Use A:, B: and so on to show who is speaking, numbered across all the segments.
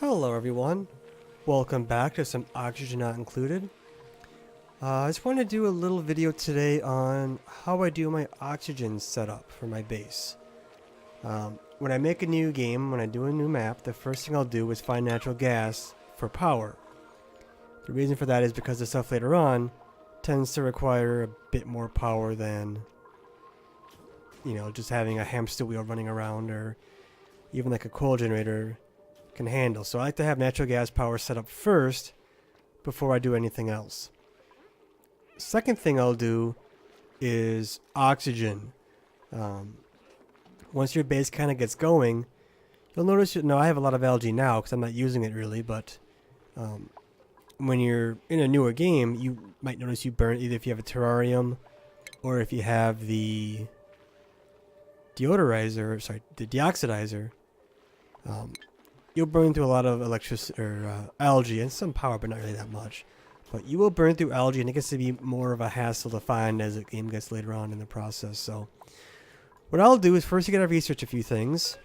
A: Hello everyone, welcome back to some Oxygen Not Included. I just wanted to do a little video today on how I do my oxygen setup for my base. When I make a new game, when I do a new map, the first thing I'll do is find natural gas for power. The reason for that is because the stuff later on tends to require a bit more power than, just having a hamster wheel running around or even like a coal generator can handle. So I like to have natural gas power set up first before I do anything else. Second thing I'll do is oxygen. Once your base kind of gets going, you'll notice, I have a lot of algae now because I'm not using it really, but when you're in a newer game, you might notice you burn either if you have a terrarium or if you have the deoxidizer. You'll burn through a lot of electricity or algae and some power, but not really that much. But you will burn through algae, and it gets to be more of a hassle to find as the game gets later on in the process. So what I'll do is first you gotta research a few things.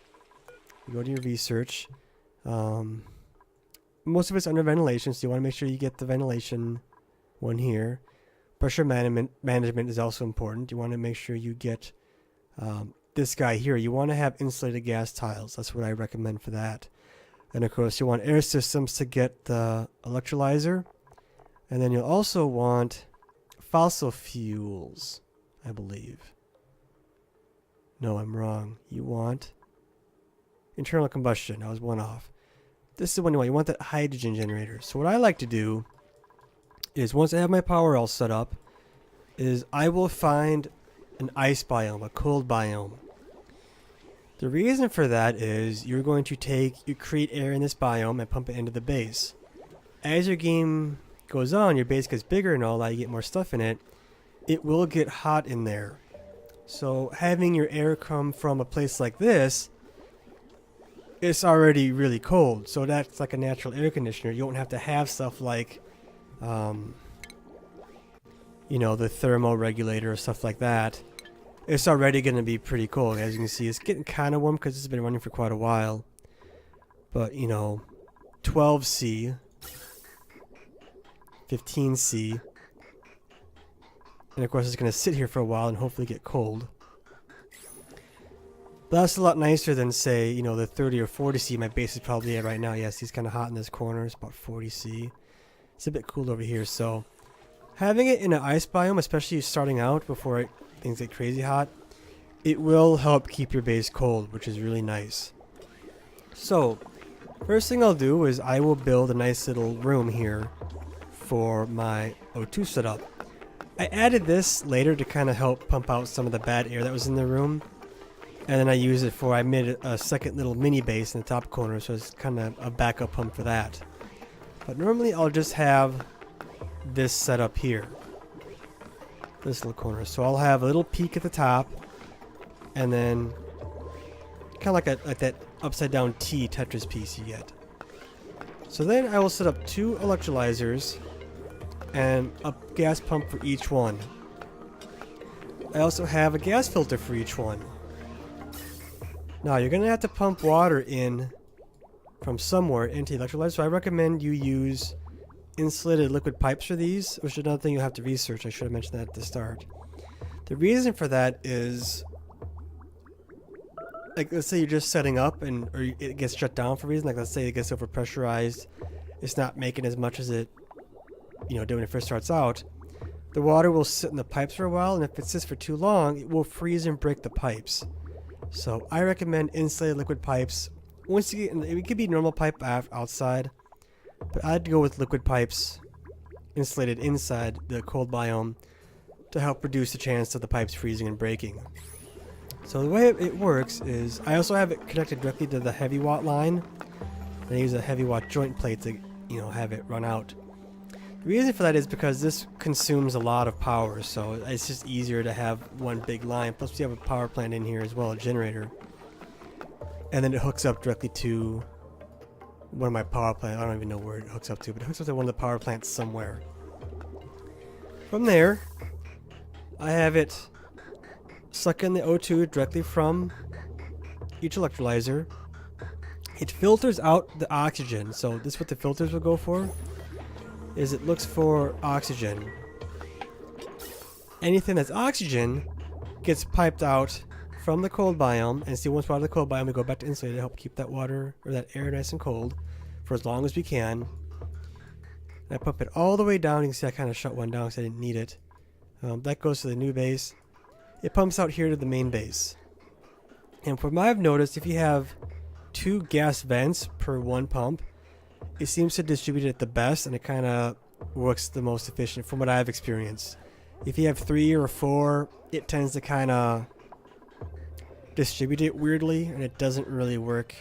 A: You go to your research. Most of it's under ventilation, so you want to make sure you get the ventilation one here. Pressure management is also important. You want to make sure you get this guy here. You want to have insulated gas tiles. That's what I recommend for that. And of course you want air systems to get the electrolyzer. And then you'll also want fossil fuels, I believe. No, I'm wrong. You want internal combustion. I was one off. This is the one you want. You want that hydrogen generator. So what I like to do is once I have my power all set up, is I will find an ice biome, a cold biome. The reason for that is you're going to create air in this biome and pump it into the base. As your game goes on, your base gets bigger and all that, you get more stuff in it, it will get hot in there. So having your air come from a place like this, it's already really cold. So that's like a natural air conditioner. You don't have to have stuff like, the thermal regulator or stuff like that. It's already going to be pretty cold. As you can see, it's getting kind of warm because it's been running for quite a while. But, 12C, 15C. And of course it's going to sit here for a while and hopefully get cold. But that's a lot nicer than, say, the 30 or 40C my base is probably at right now. Yes, he's kind of hot in this corner. It's about 40C. It's a bit cool over here. So having it in an ice biome, especially starting out before things get crazy hot, it will help keep your base cold, which is really nice. So first thing I'll do is I will build a nice little room here for my O2 setup. I added this later to kind of help pump out some of the bad air that was in the room, and then I made a second little mini base in the top corner, so it's kind of a backup pump for that. But normally I'll just have this set up here, this little corner. So I'll have a little peak at the top, and then kind of like that upside down T Tetris piece you get. So then I will set up 2 electrolyzers and a gas pump for each one. I also have a gas filter for each one. Now you're going to have to pump water in from somewhere into the electrolyzer, so I recommend you use insulated liquid pipes for these, which is another thing you'll have to research. I should have mentioned that at the start. The reason for that is, like, let's say you're just setting up or it gets shut down for a reason. Like, let's say it gets overpressurized, it's not making as much as it did when it first starts out. The water will sit in the pipes for a while, and if it sits for too long, it will freeze and break the pipes. So I recommend insulated liquid pipes. Once you get it could be normal pipe outside, but I'd go with liquid pipes insulated inside the cold biome to help reduce the chance of the pipes freezing and breaking. So the way it works is I also have it connected directly to the heavy watt line. I use a heavy watt joint plate to have it run out. The reason for that is because this consumes a lot of power, so it's just easier to have one big line. Plus we have a power plant in here as well, a generator. And then it hooks up directly to one of my power plants. I don't even know where it hooks up to, but it hooks up to one of the power plants somewhere. From there, I have it suck in the O2 directly from each electrolyzer. it filters out the oxygen. So this is what the filters will go for, is it looks for oxygen. Anything that's oxygen gets piped out from the cold biome, and see, once we're out of the cold biome, we go back to insulator to help keep that water or that air nice and cold for as long as we can. And I pump it all the way down. You can see I kind of shut one down because I didn't need it. That goes to the new base. It pumps out here to the main base. And from what I've noticed, if you have 2 gas vents per 1 pump, it seems to distribute it the best, and it kind of works the most efficient from what I've experienced. If you have 3 or 4, it tends to kind of distribute it weirdly, and it doesn't really work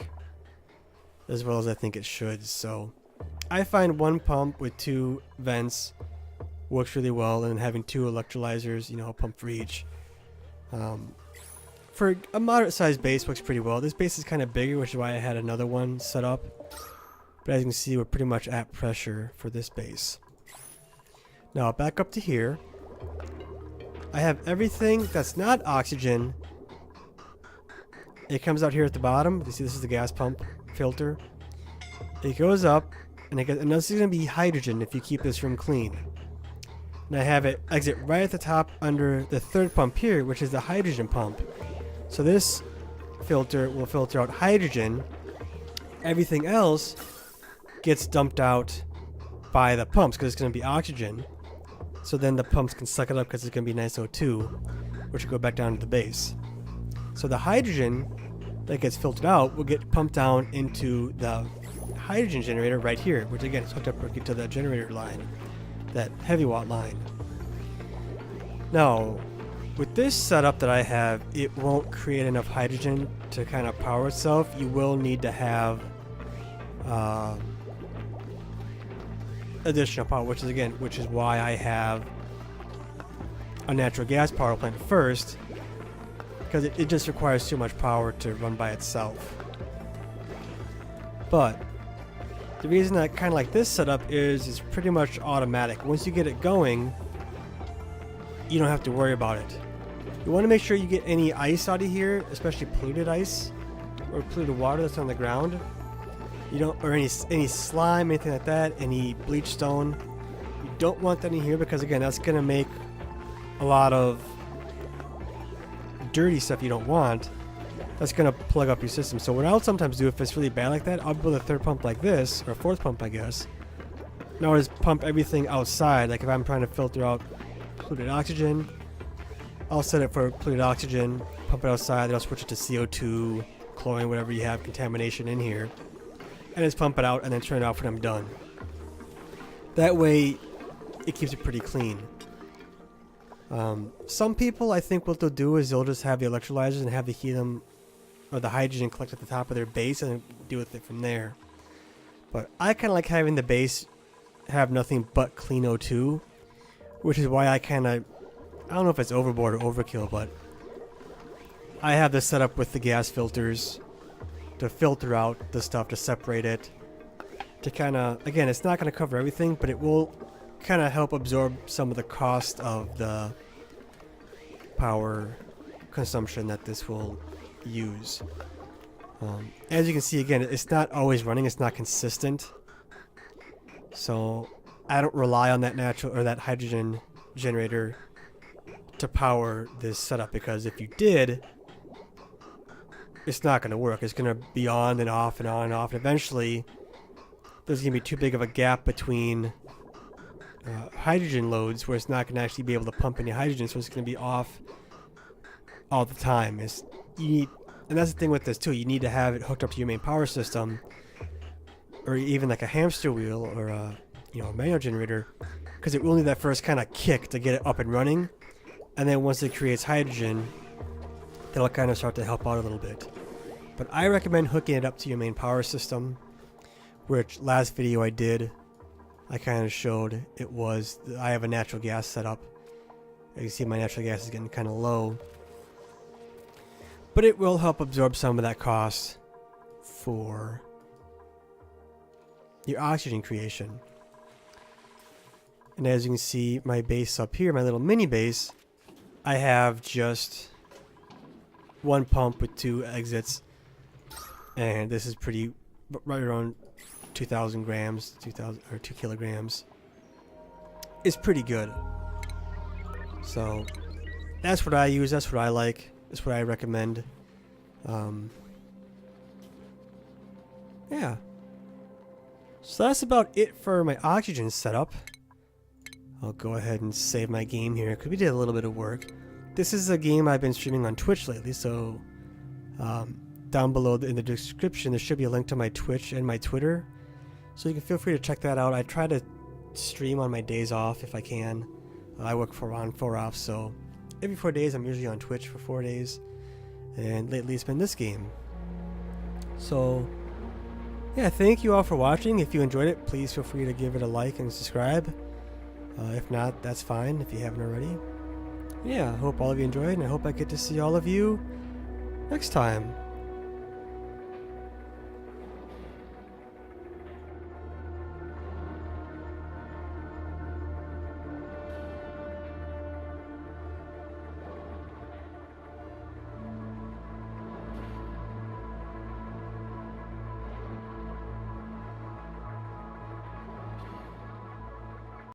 A: as well as I think it should. So I find 1 pump with 2 vents works really well, and then having 2 electrolyzers, you know, a pump for each. For a moderate sized base works pretty well. This base is kind of bigger, which is why I had another one set up. But as you can see, we're pretty much at pressure for this base. Now back up to here. I have everything that's not oxygen. It comes out here at the bottom. You see, this is the gas pump filter. It goes up, and this is going to be hydrogen if you keep this room clean. And I have it exit right at the top under the 3rd pump here, which is the hydrogen pump. So this filter will filter out hydrogen. Everything else gets dumped out by the pumps because it's going to be oxygen. So then the pumps can suck it up because it's going to be nice O2, which will go back down to the base. So the hydrogen that gets filtered out will get pumped down into the hydrogen generator right here, which again is hooked up to the generator line, that heavy watt line. Now, with this setup that I have, it won't create enough hydrogen to kind of power itself. You will need to have additional power, which is why I have a natural gas power plant first, because it just requires too much power to run by itself. But the reason I kind of like this setup is it's pretty much automatic. Once you get it going, you don't have to worry about it. You want to make sure you get any ice out of here, especially polluted ice or polluted water that's on the ground. You don't, or any slime, anything like that, any bleach stone. You don't want that in here because again, that's going to make a lot of dirty stuff you don't want. That's going to plug up your system. So what I'll sometimes do if it's really bad like that, I'll build a 3rd pump like this, or a 4th pump I guess. Now I'll just pump everything outside. Like if I'm trying to filter out polluted oxygen, I'll set it for polluted oxygen, pump it outside, then I'll switch it to CO2, chlorine, whatever you have contamination in here, and just pump it out and then turn it off when I'm done. That way it keeps it pretty clean. Some people, I think what they'll do is they'll just have the electrolyzers and have the helium or the hydrogen collect at the top of their base and deal with it from there. But I kind of like having the base have nothing but clean O2, which is why I kind of, I don't know if it's overboard or overkill, but I have this set up with the gas filters to filter out the stuff, to separate it, to kind of, again, it's not going to cover everything, but it will kind of help absorb some of the cost of the power consumption that this will use. As you can see, again, it's not always running, it's not consistent, so I don't rely on that natural or that hydrogen generator to power this setup, because if you did, it's not going to work. It's going to be on and off and on and off, and eventually there's going to be too big of a gap between hydrogen loads where it's not going to actually be able to pump any hydrogen, so it's going to be off all the time. And that's the thing with this too, you need to have it hooked up to your main power system, or even like a hamster wheel or a manual generator, because it will need that first kind of kick to get it up and running, and then once it creates hydrogen, that'll kind of start to help out a little bit. But I recommend hooking it up to your main power system, which last video I did, I kind of showed it was, I have a natural gas setup. You can see my natural gas is getting kind of low, but it will help absorb some of that cost for your oxygen creation. And as you can see, my base up here, my little mini base, I have just one pump with 2 exits, and this is pretty right around 2,000 grams, 2,000 or 2 kilograms, is pretty good. So that's what I use. That's what I like. That's what I recommend. Yeah. So that's about it for my oxygen setup. I'll go ahead and save my game here because we did a little bit of work. This is a game I've been streaming on Twitch lately, so down below in the description there should be a link to my Twitch and my Twitter, so you can feel free to check that out. I try to stream on my days off if I can. I work 4 on 4 off, so every 4 days I'm usually on Twitch for 4 days, and lately it's been this game. So yeah, thank you all for watching. If you enjoyed it, please feel free to give it a like and subscribe. If not, that's fine if you haven't already. Yeah, I hope all of you enjoyed, and I hope I get to see all of you next time.